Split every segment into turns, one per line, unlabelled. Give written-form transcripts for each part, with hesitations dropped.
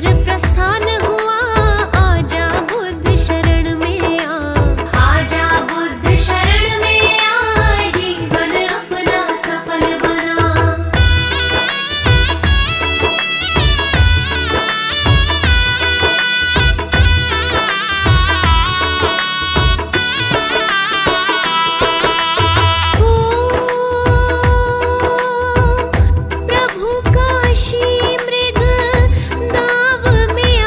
प्रस्थान हुआ, आजा बुद्ध शरण में आ, आजा बुद्ध शरण में आ, जीवन अपना सफल बना। प्रभु काशी मृग दाव में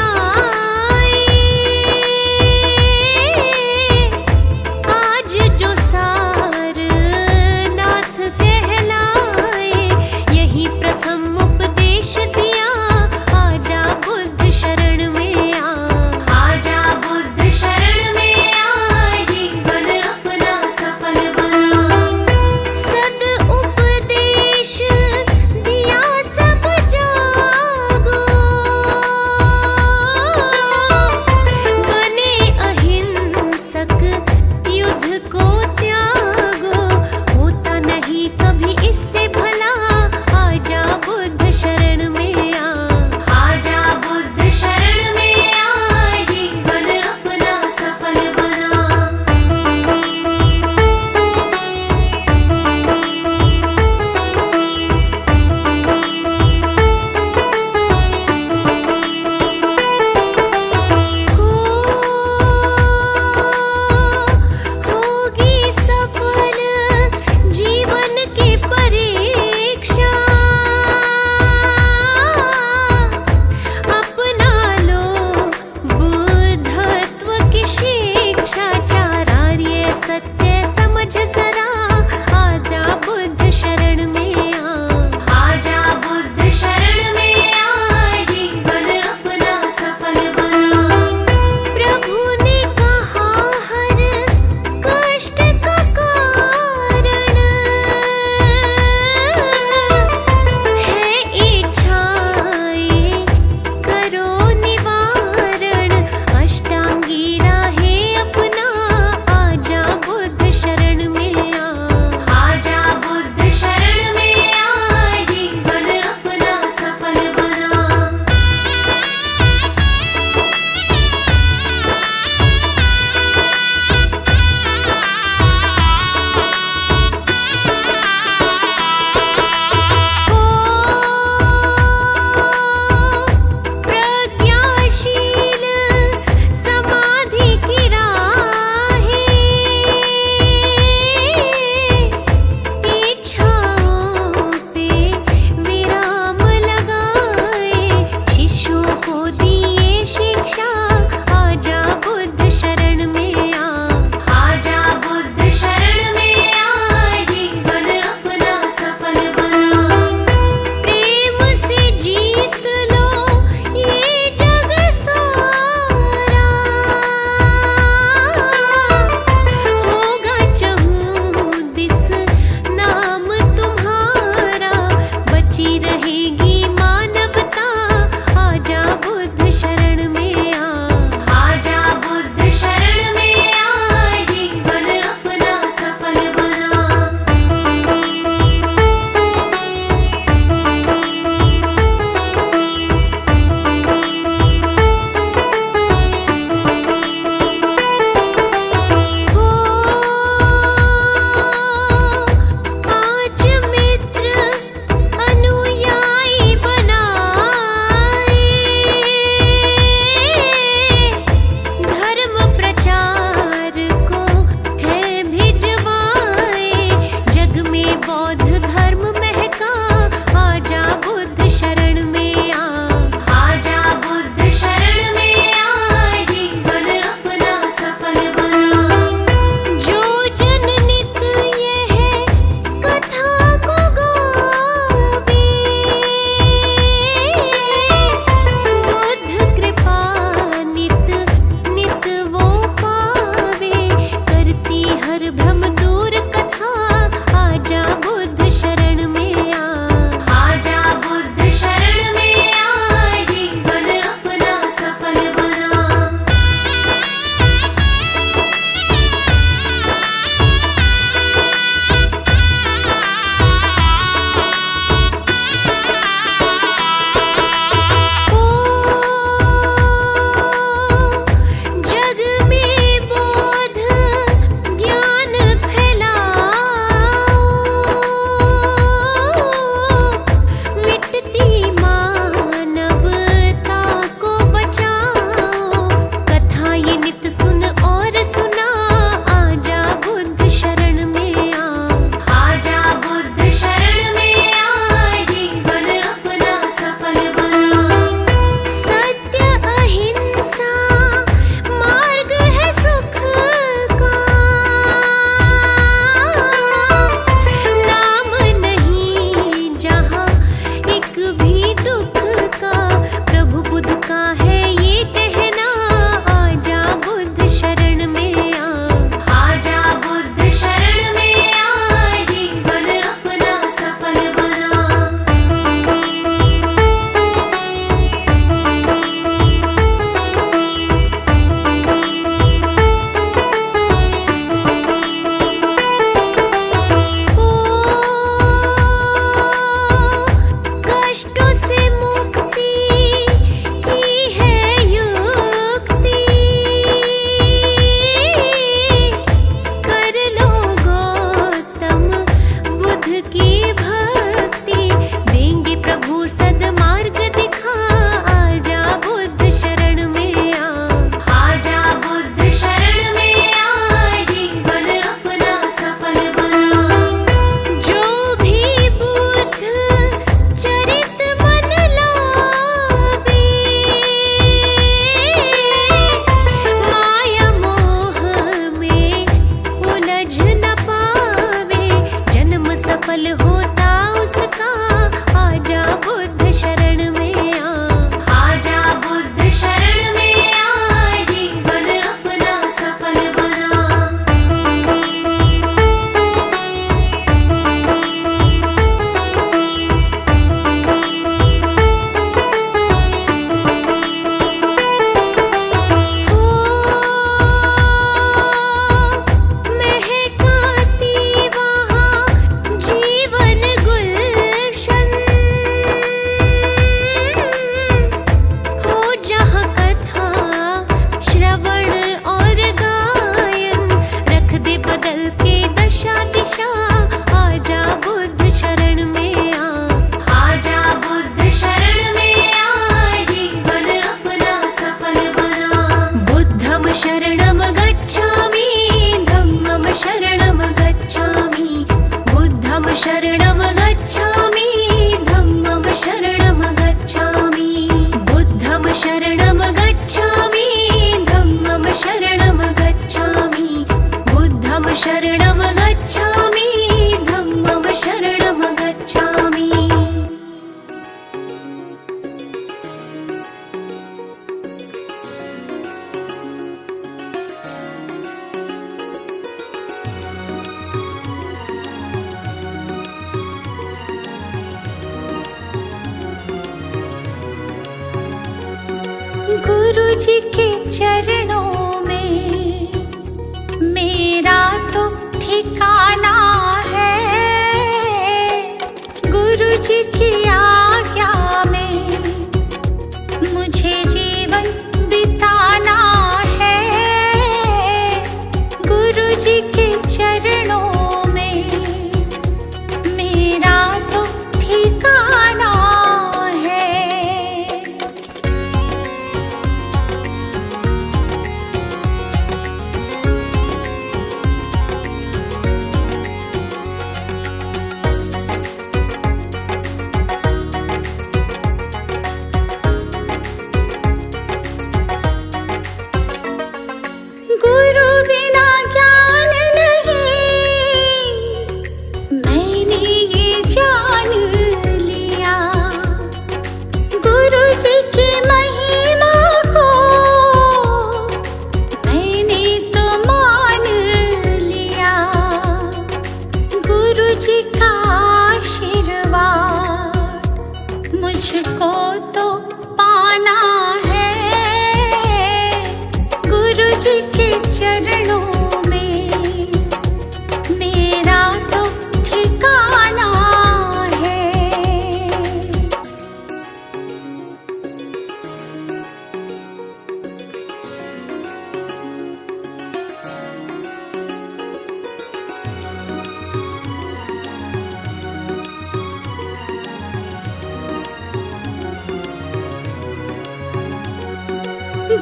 गुरु जी के चरणों में मेरा तो ठिकाना है। गुरु जी की आज्ञा में मुझे जीवन बिताना है। गुरु जी के चरणों में मेरा तो ठिकाना है। गुरु बिना ज्ञान नहीं, मैंने ये जान लिया। गुरु जी की महिमा को मैंने तो मान लिया। गुरु जी का आशीर्वाद मुझको तो पाना है। गुरु जी के चरणों में मेरा तो ठिकाना है।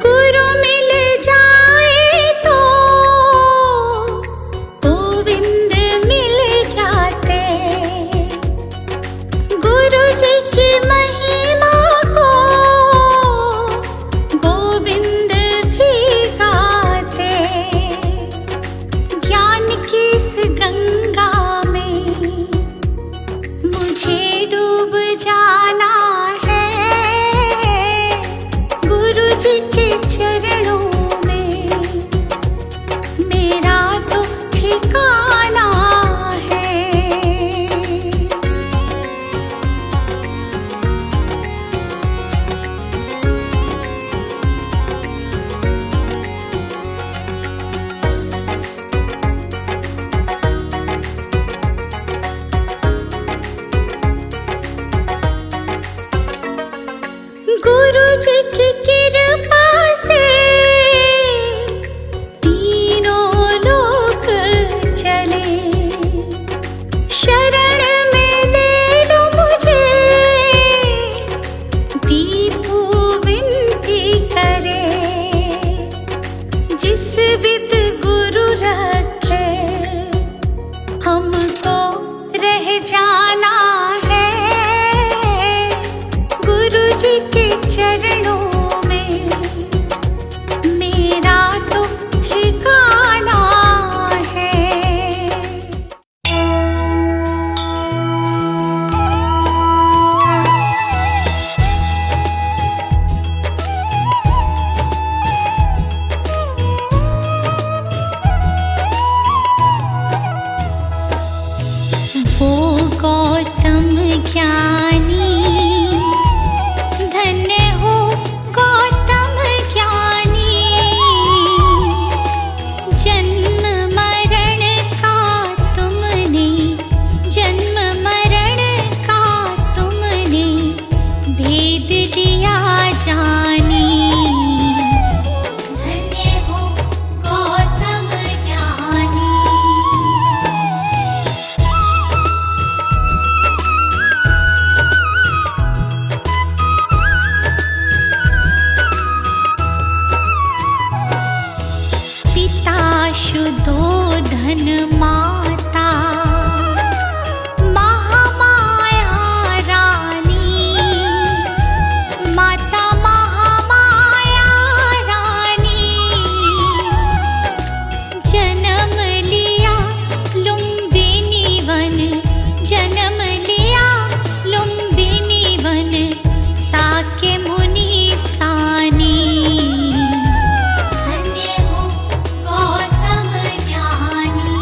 गुरु मिल जाए तो गोविंद मिल जाते। गुरु जी की महिमा को गोविंद भी गाते। ज्ञान की इस गंगा में मुझे डूब जाना है। गुरु जी के चरणों में मेरा तो ठिकाना है। गुरु जी की कृपा से तीनों लोक चले। शरण में ले लो मुझे, दीपू विनती करे। जिस विद गुरु रखे हमको रह जाना है। गुरु जी के चरणों में मेरा तो ठिकाना है। वो गौतम ज्ञानी, धन्य हो गौतम ज्ञानी। जन्म मरण का तुमने, जन्म मरण का तुमने भेद लिया जानी। धन्य हो गौतम ज्ञानी। पिता शुद्धोधन, माता महामाया रानी। माता महामाया रानी, जन्म लिया लुम्बिनी वन। जन्म लिया लुम्बिनी वन, साके मुनि सानी। धन्य हो गौतम ज्ञानी।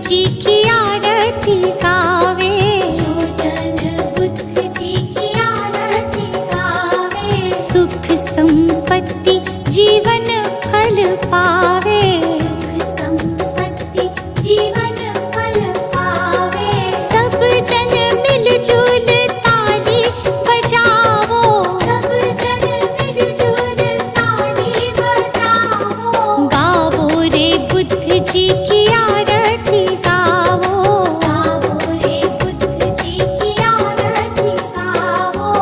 जी की आरती गावे,
जो जन बुद्ध जी की आरती गावे,
सुख संपत्ति जीवन फल पावे,
सुख संपत्ति जीवन फल पावे।
सब जन मिलजुल ताली बजावो,
सब जन मिलजुल ताली बजाओ,
गावो रे बुद्ध जी की आरती गावो,
गाओ रे बुद्ध जी की आरती गाओ।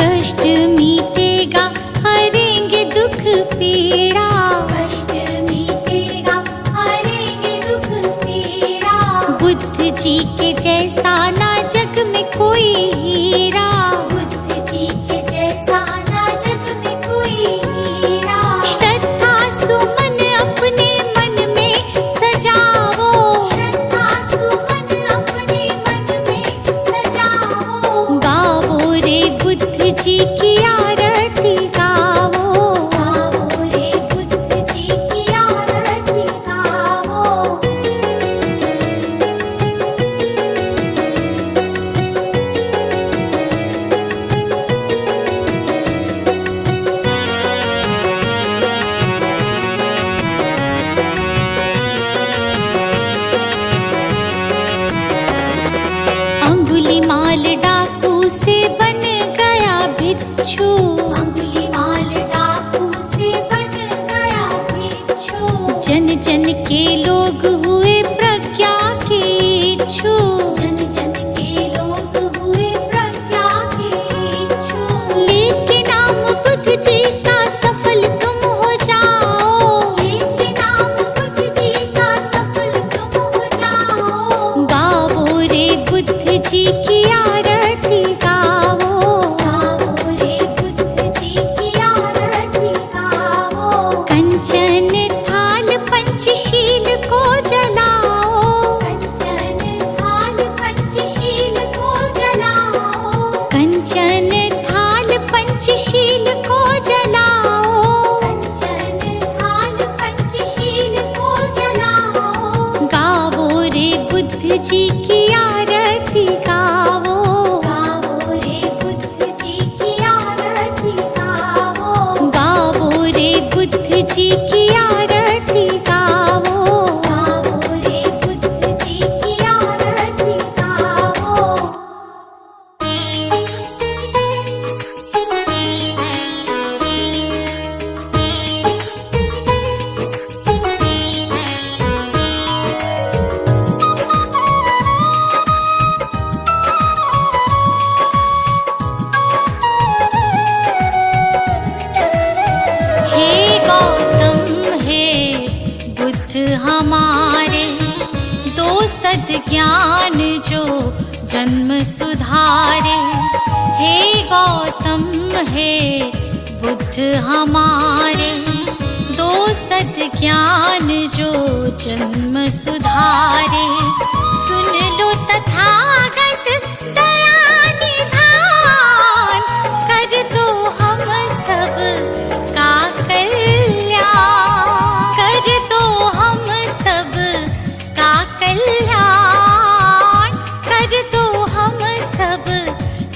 कष्ट मीटेगा हरेंगे दुख पीड़ा,
कष्ट मीटेगा हरेंगे दुख पीड़ा,
बुद्ध जी के जैसा ना जग में कोई हीरा,
बुद्ध जी के जैसा ना जग में कोई हीरा।
श्रद्धा सुमन अपने मन में सजावो,
श्रद्धा सुमन अपने मन में सजाओ,
गावो रे बुद्ध जी की आरती गावो,
गाओ रे बुद्ध जी की आरती गाओ।
अंगुलीमाल डाकू से बन गया भिक्षु,
अंगुलीमाल डाकू से बन गया भिक्षु,
जन जन के लोग हुए प्रज्ञा के इच्छु,
जन जन के लोग हुए प्रज्ञा के इच्छु।
लेके नाम बुद्ध जी का सफल तुम हो जाओ,
लेके नाम बुद्ध जी का सफल तुम हो जाओ,
गावो रे बुद्ध जी की आरती गावो,
गाओ रे बुद्ध जी की आरती गाओ।
कंचन थाल पंचशील को जलाओ,
कंचन थाल पंचशील को जलाओ,
कंचन थाल पंचशील को जलाओ,
कंचन थाल पंचशील को जलाओ,
गावो रे बुद्ध जी की आरती गावो,
गाओ रे बुद्ध जी की आरती गाओ,
गावो रे बुद्ध जी की आरती गावो,
गाओ रे बुद्ध जी की आरती गाओ।
हे गौतम हे बुद्ध हमारे, दो सद ज्ञान जो जन्म सुधारे, हे गौतम हे बुद्ध हमारे, दो सद ज्ञान जो जन्म सुधारे, सुन लो तथागत दया निधान, कर दो हम सब का कल्याण, कर दो हम सब का कल्याण, कर दो हम सब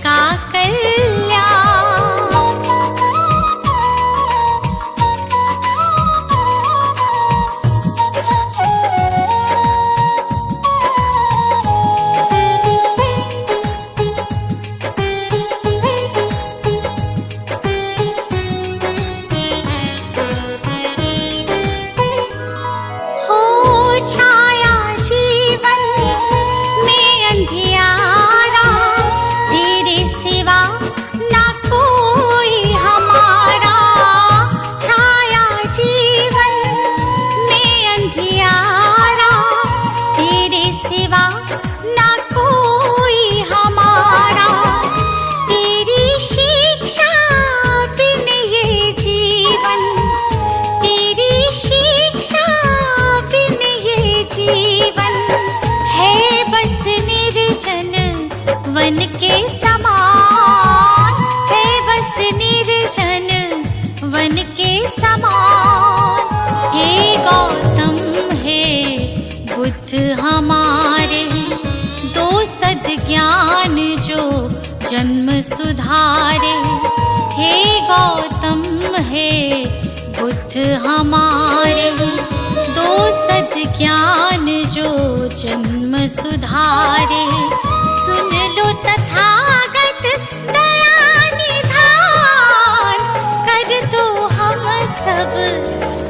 का कल्याण। के समान है बस निर्जन वन के समान। हे गौतम हे बुद्ध हमारे, दो सद्ज्ञान जो जन्म सुधारे। हे गौतम हे बुद्ध हमारे, दो सद्ज्ञान जो जन्म सुधारे। सुन लो तथागत दया निधान, कर दो हम सब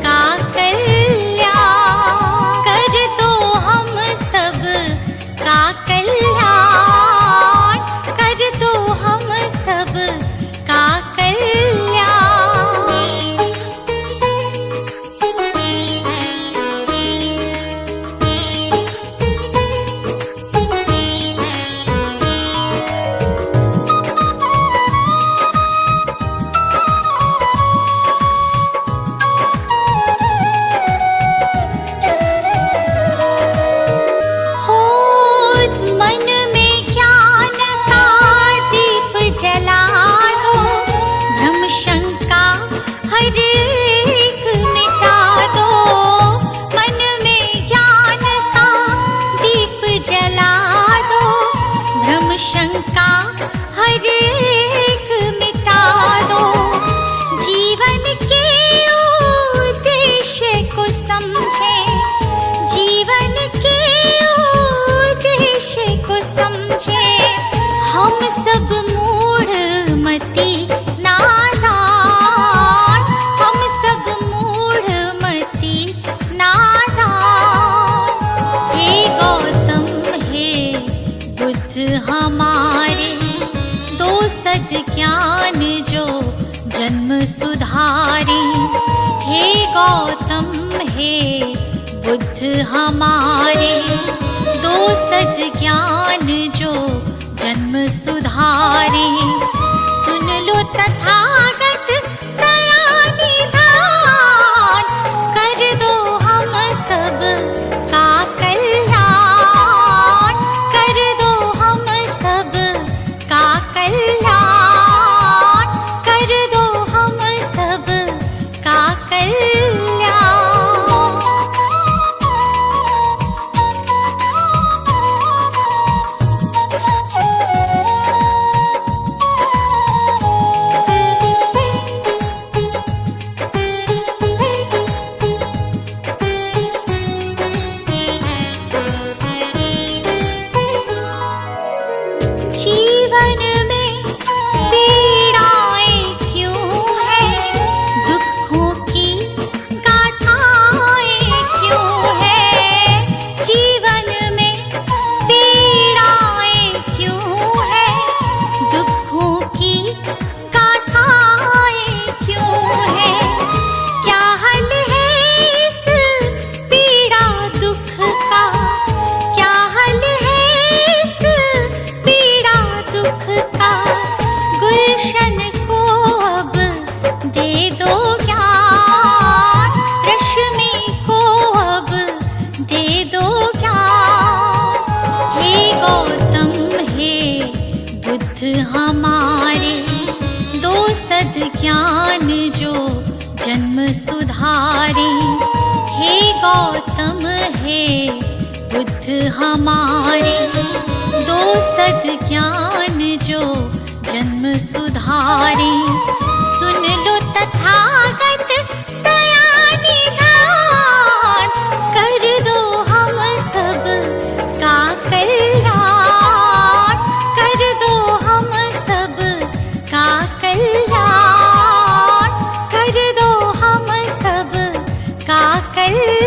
का कल्याण, कर दो हम सब का कल्याण, कर दो हम सब का कल्याण। शंका हर एक मिटा दो, जीवन के उद्देश्य को समझे, जीवन के उद्देश्य को समझे। हम सब मूढ़ मति नादान, हम सब मूढ़ मति नादान। हे गौतम हे बुद्ध हमारे, दो सद्ज्ञान जो जन्म सुधारे। हे गौतम हे बुद्ध हमारे, दो सद्ज्ञान जो जन्म सुधारे। सुन लो तथागत दया निधान, कर दो हम सब का कल्याण, कर दो हम सब का कल्याण, कर दो हम सब का कल्याण। जीवन में पीड़ाएं क्यों हैं, दुखों की गाथाएं क्यों हैं। जीवन में पीड़ाएं क्यों हैं, दुखों की गाथाएं क्यों हैं। क्या हल है इस पीड़ा दुख का, क्या हल है इस पीड़ा दुख का। गुलशन को अब दे दो ज्ञान, रश्मि को अब दे दो ज्ञान। हे गौतम हे बुद्ध हमारे, दो सद्ज्ञान जो जन्म सुधारे। हे गौतम हे बुद्ध हमारे, दो सद्ज्ञान जो जन्म सुधारे। सुन लो तथागत दया निधान, कर दो हम सब का कल्याण, कर दो हम सब का कल्याण, कर दो हम सब का कल्याण।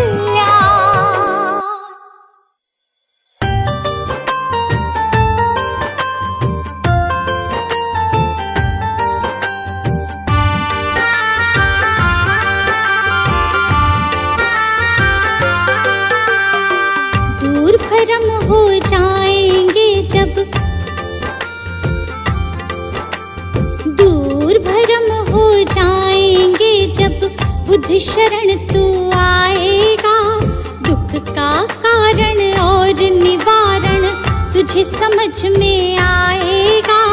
भरम हो जाएंगे जब, दूर भरम हो जाएंगे जब बुद्ध शरण तू आएगा। दुख का कारण और निवारण तुझे तुझे समझ में आएगा,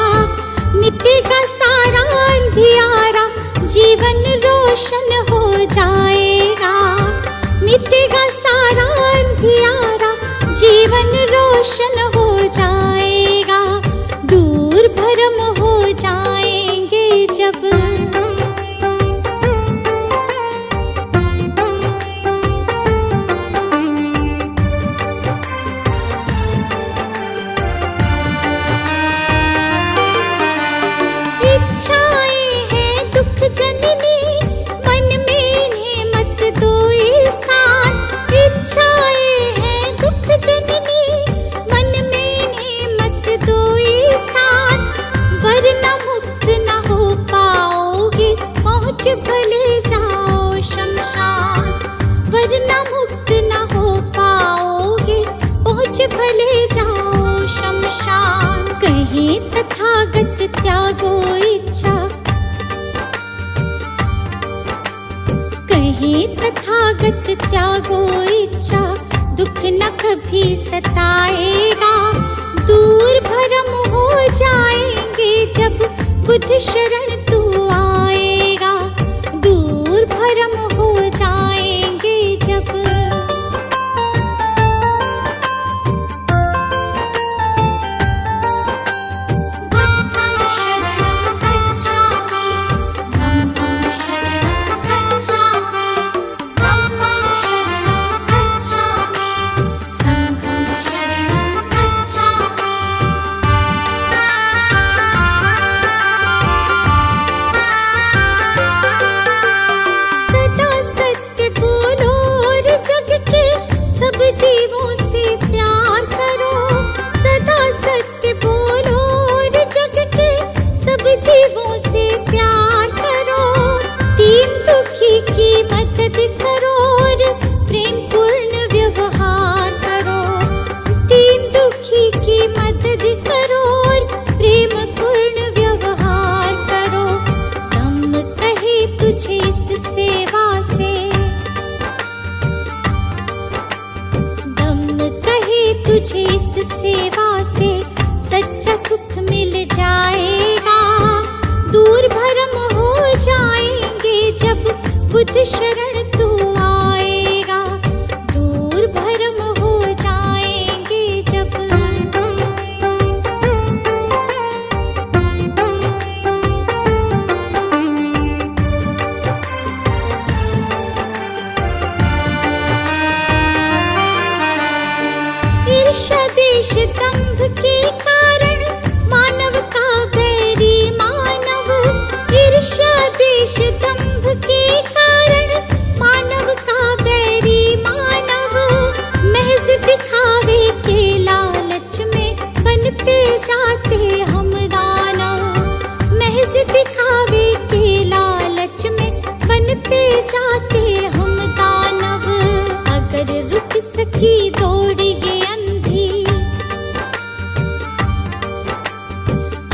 मिटेगा सारा अंधियारा, जीवन रोशन हो जाएगा। मिटेगा सारा अंधियारा, जीवन रोशन हो जाएगा। दूर भरम हो जाएंगे जब इच्छाएं हैं दुख जननी, मन में इन्हें मत दो स्थान। इच्छाएं हैं दुख जननी, मन में इन्हें मत दो स्थान। वरना मुक्त न हो पाओगे, पहुँच भले जाओ शमशान। वरना मुक्त न हो पाओगे, पहुँच भले जाओ शमशान। कहीं तथागत त्यागो इच्छा, कहीं तथागत त्यागो इच्छा, दुख न कभी सताएगा। दूर भरम हो जाएंगे जब बुद्ध शरण तू आएगा। दूर भरम हो जाएंगे जब बुद्धं शरणं गच्छामि, धम्मं शरणं गच्छामि, धम्मं शरणं गच्छामि, संघं शरणं गच्छामि। सदा सत्य बोलो और जग के सब जीवों से प्यार करो। सदा सत्य बोलो और जग के सब जीवों से प्यार करो। दीन दुखी की मदद करो और प्रेम पूर्ण व्यवहार करो। दीन दुखी की मदद करो और प्रेम पूर्ण व्यवहार करो। धम्म कहे तुझे इस सेवा से, धम्म कहे तुझे इस सेवा से सच्चा सुख मिल जाएगा। दूर भरम हो जाएंगे जब बुद्ध शरण तू आएगा। दूर भरम हो जाएंगे जब ईर्ष्या देश दंभ के कारण मानव का बैरी मानव। ईर्ष्या देश दंभ के कारण मानव का बैरी मानव। महज दिखावे के लालच में बनते जाते हम दानव। महज दिखावे के लालच में बनते जाते हम दानव। अगर रुक सकी दौड़ ये अंधी,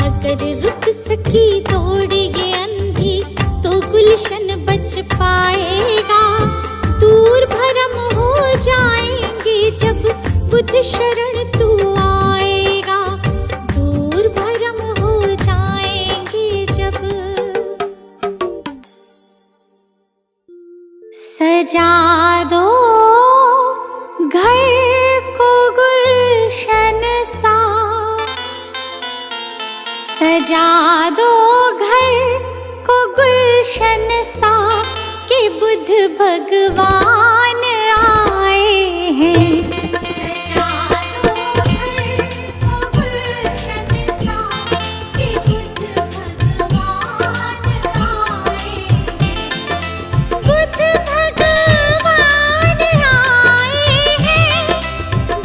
अगर रुक सकी दौड़ ये अंधी, तो गुलशन बच पाएगा। दूर भरम हो जाएंगे जब बुद्ध शरण तू आएगा। दूर भरम हो जाएंगे जब सजा दो घर को गुलशन सा, सजा दो घर को गुलशन सा, कि बुद्ध भगवान आए हैं। सजा दो घर को गुलशन सा, कि बुद्ध भगवान आए हैं। बुद्ध भगवान आए हैं।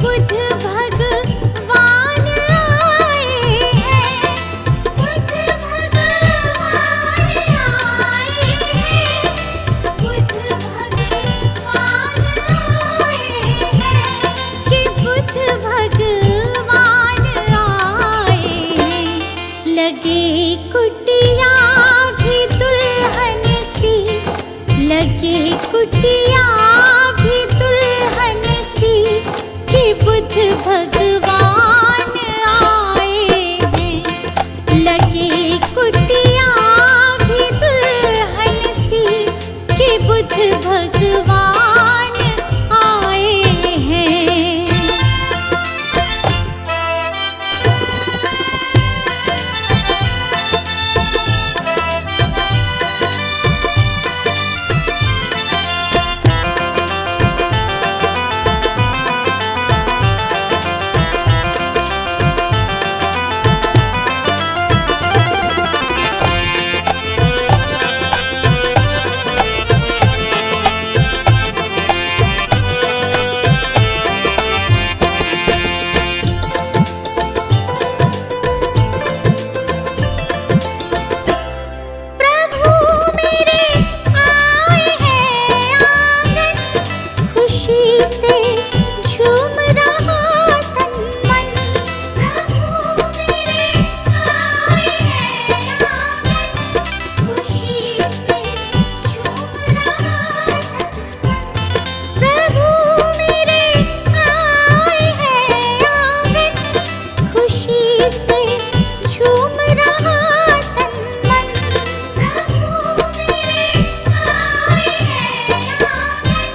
बुद्ध भगवान आए हैं। बुद्ध भगवान आए हैं। बुद्ध भगवान आए हैं। कि बुद्ध भगवान आए हैं। लगे कुटिया भी दुल्हन सी, लगे कुटिया भी दुल्हन सी, कि बुद्ध भगवान भगवान आए हैं। प्रभु मेरे आए हैं आंगन, खुशी से झूम रहा तन मन। प्रभु मेरे आए हैं आंगन, खुशी से झूम रहा तन मन। प्रभु मेरे आए हैं आंगन, खुशी से झूम रहा तन मन। प्रभु मेरे आए हैं आंगन,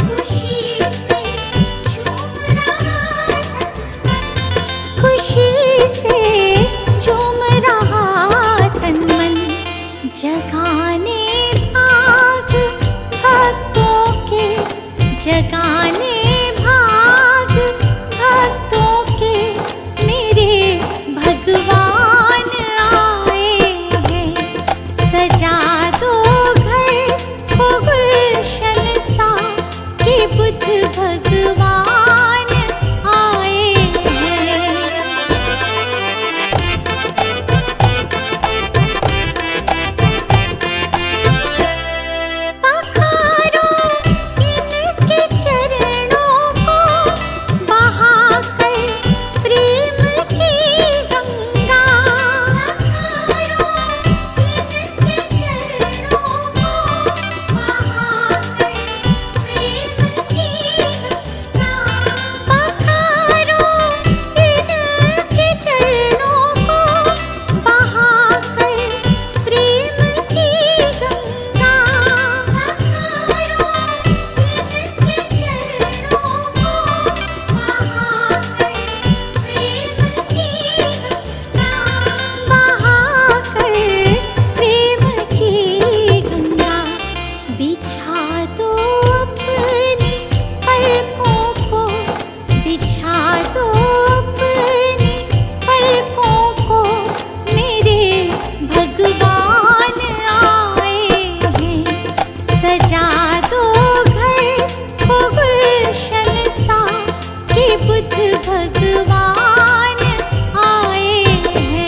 खुशी से झूम रहा तन मन। खुशी से झूम रहा तन मन, जगाने भाग भक्तों के, जगाने भाग भक्तों के, मेरे भगवान आए हैं। सजा दो घर को गुलशन सा, कि बुद्ध भगवान आए हैं। पखारो इनके चरणों को, बहाकर प्रेम की गंगा। पखारो इनके चरणों को, बहाकर प्रेम की गंगा। पखारो इनके चरणों को, बहाकर प्रेम की गंगा। पखारो इनके चरणों को, बहाकर प्रेम की गंगा। बहाकर प्रेम की गंगा। बिछा दो अपनी पलकों को, बिछा दो अपनी पलकों को, मेरे भगवान आए हैं। सजा दो घर को गुलशन सा, कि बुद्ध भगवान आए हैं।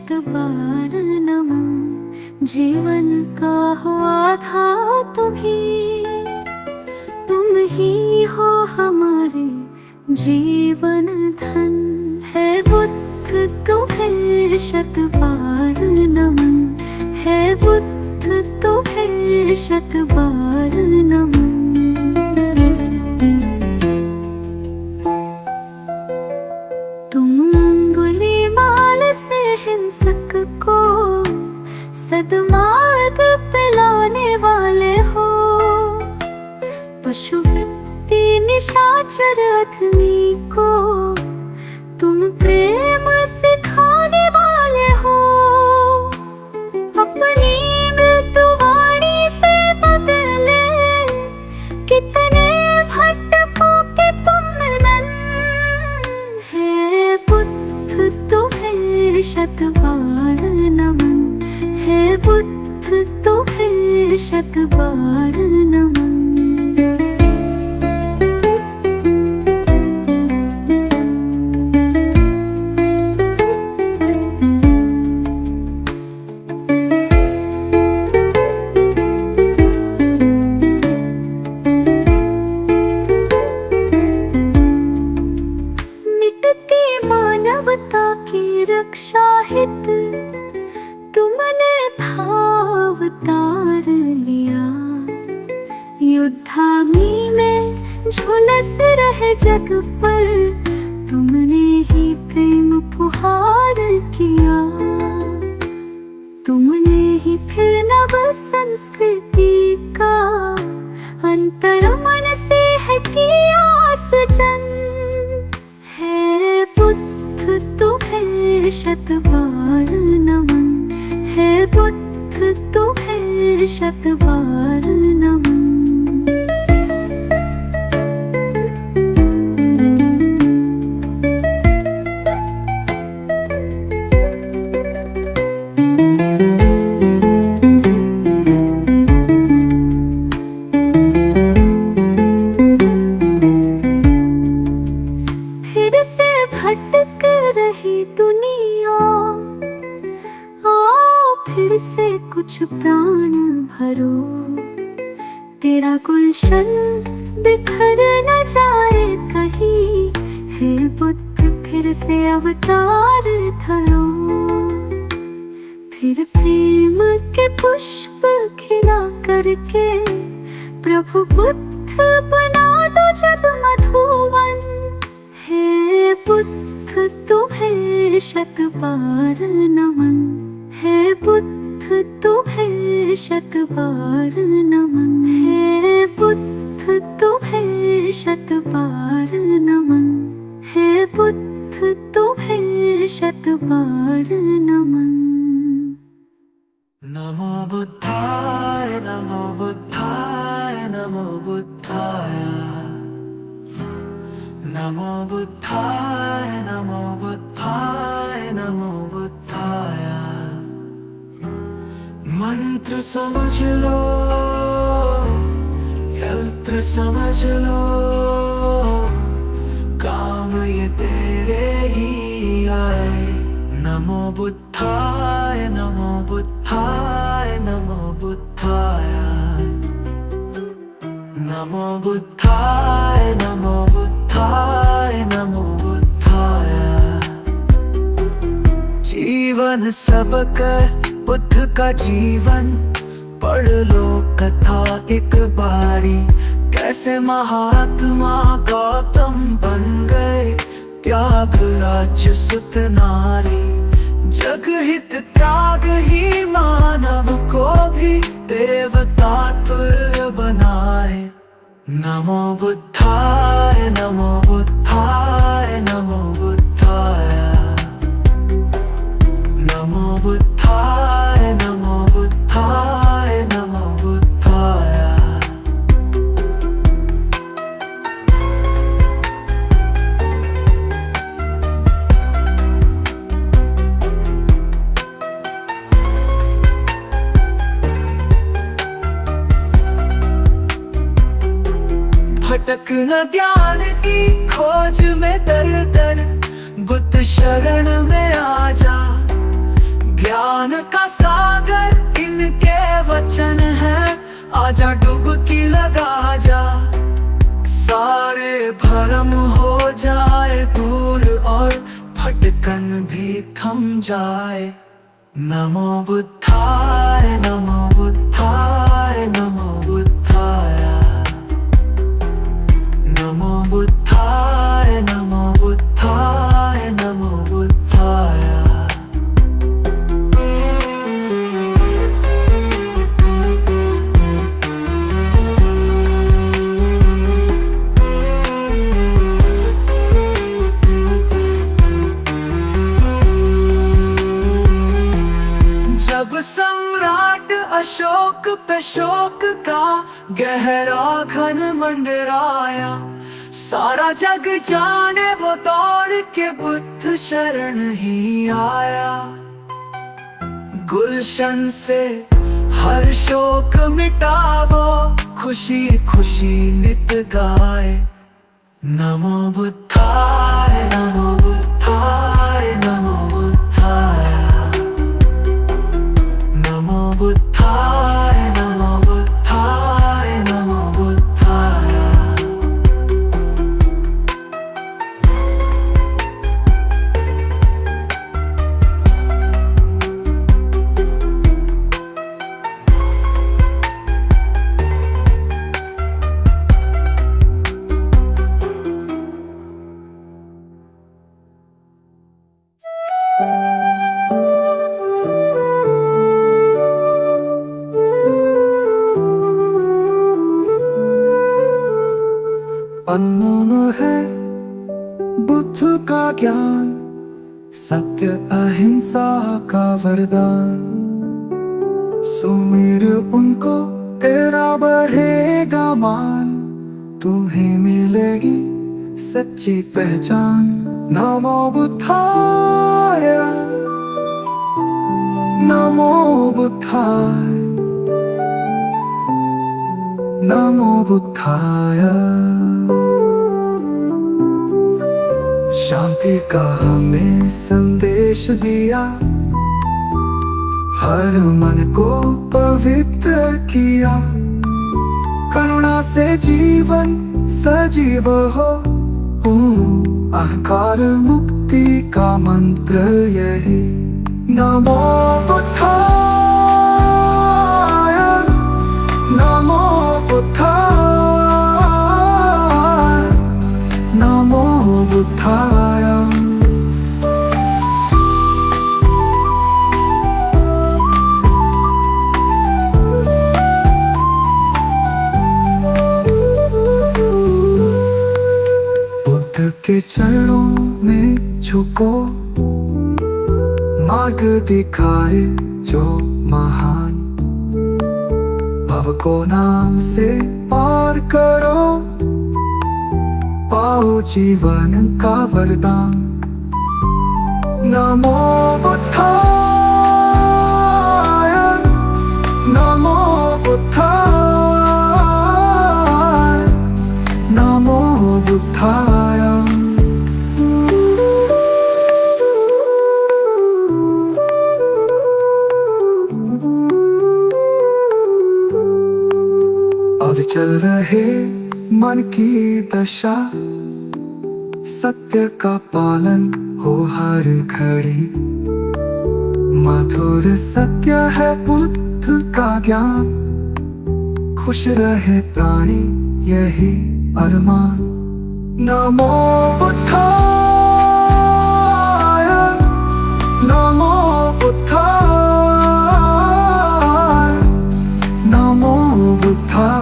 शत बार नमन। जीवन का हो आधार तुम ही हो हमारे जीवन धन। है बुद्ध तुम्हें शत बार नमन। है बुद्ध तुम्हें शत बार नमन। तुम अंगुलीमाल से हिंसक को सद्मार्ग पे लाने वाले हो। पशुवृत्ति निशाचर अधमी को तुम प्रेम सिखाने वाले हो। अपनी मृत्युवाणी से बदले कितने भटकों के तुम नन। है बुद्ध तुम्हें शत बार नमन। है बुद्ध तुम्हें शत बार नमन। मानवता की रक्षा हित तुमने भावतार लिया। युद्धाग्नि में झुलस रहे जग पर तुमने ही प्रेम पुहार किया। तुमने ही फिर नव संस्कृति का अंतर मन से है किया सृजन। है बुद्ध तुम्हें शत बार नमन। है बुद्ध तुम्हें शत बार नमन। फिर से भटक रही दुनिया आओ फिर से कुछ प्राण भरो। तेरा गुलशन बिखर न जाए कहीं। हे बुद्ध फिर से अवतार धरो। फिर प्रेम के पुष्प खिला करके प्रभु बुद्ध बना दो जग मधुवन। हे बुद्ध तुम्हें शत बार नमन। है बुद्ध तुम्हें शत बार नमन। है बुद्ध तुम्हें शत बार नमन। है बुद्ध तुम्हें शत बार नमन।
नमो बुद्धाय नमो बुद्धाय नमो बुद्धाय। नमो बुद्धाय नमो बुद्धाय नमो बुद्धाय। मंत्र समझ लो यंत्र समझ लो काम ये तेरे ही आए। नमो बुद्धाय नमो बुद्धाय नमो बुद्धाय। नमो बुद्धाय नमो बुद्धाय नमो बुद्धाय। जीवन सबक बुद्ध का जीवन पढ़ लो कथा एक बारी। कैसे महात्मा गौतम बन गए त्याग राज्य सुत नारी। जग हित त्याग ही मानव को भी देवता तुल्य बनाए। नमो बुद्धाय नमो बुद्धाय नमो बुद्धाय। नमो बुद्धाय नमो बुद्धाय नमो बुद्धाय। भटक न ज्ञान की खोज में दर दर बुद्ध शरण में आ जा। ज्ञान का सागर इनके वचन है। आजा डुबकी लगा जा, सारे भरम हो जाए दूर और भटकन भी थम जाए। नमो बुद्धाय नमो बुद्धाय नमो बुद्धाय नमो बुद्धाय नमो बुद्धाय नमो बुद्धाय। जब सम्राट अशोक पे शोक का गहरा घन मंडराया, सारा जग जाने वो दौड़ के बुद्ध शरण ही आया। गुलशन से हर शोक मिटावो, खुशी खुशी नित गाए। नमो बुद्धाय नमो बुद्धाय नमो बुद्धाय नमो बुद्धाय नमो बुद्धाय नमो बुद्धाय। अनमोल है बुद्ध का ज्ञान, सत्य अहिंसा का वरदान। सुमिर उनको तेरा बढ़ेगा मान, तुम्हें मिलेगी सच्ची पहचान। नमो बुद्धाय नमो बुद्धाय नमो बुद्धाय। शांति का हमें संदेश दिया, हर मन को पवित्र किया। करुणा से जीवन सजीव हो, अहंकार मुक्ति का मंत्र यही। नमो बुद्धाय नमो बुद्धाय नमो बुद्धाय। बुद्ध के चरणों में झुको, मार्ग दिखाए जो महान। भव को नाम से पार करो, पाओ जीवन का वरदान। नमो बुद्धाय नमो बुद्धाय नमो बुद्धाय। अविचल रहे मन की दशा, सत्य का पालन हो हर घड़ी। मधुर सत्य है बुद्ध का ज्ञान, खुश रहे प्राणी यही अरमान। नमो बुद्धाय नमो बुद्धाय नमो बुद्धाय।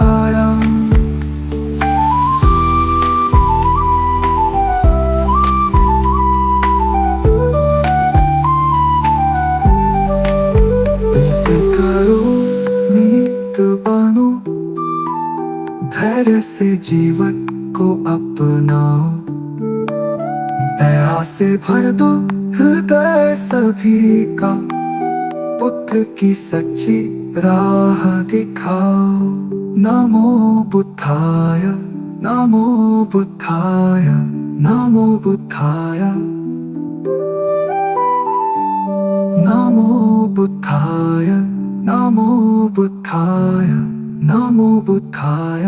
धैर्य से जीवन को अपनाओ, दया से भर दो हृदय सभी का। बुद्ध की सच्ची राह दिखाओ। नमो बुद्धाय नमो बुद्धाय नमो बुद्धाय नमो बुद्धाय नमो बुद्धाय नमो बुद्धाय।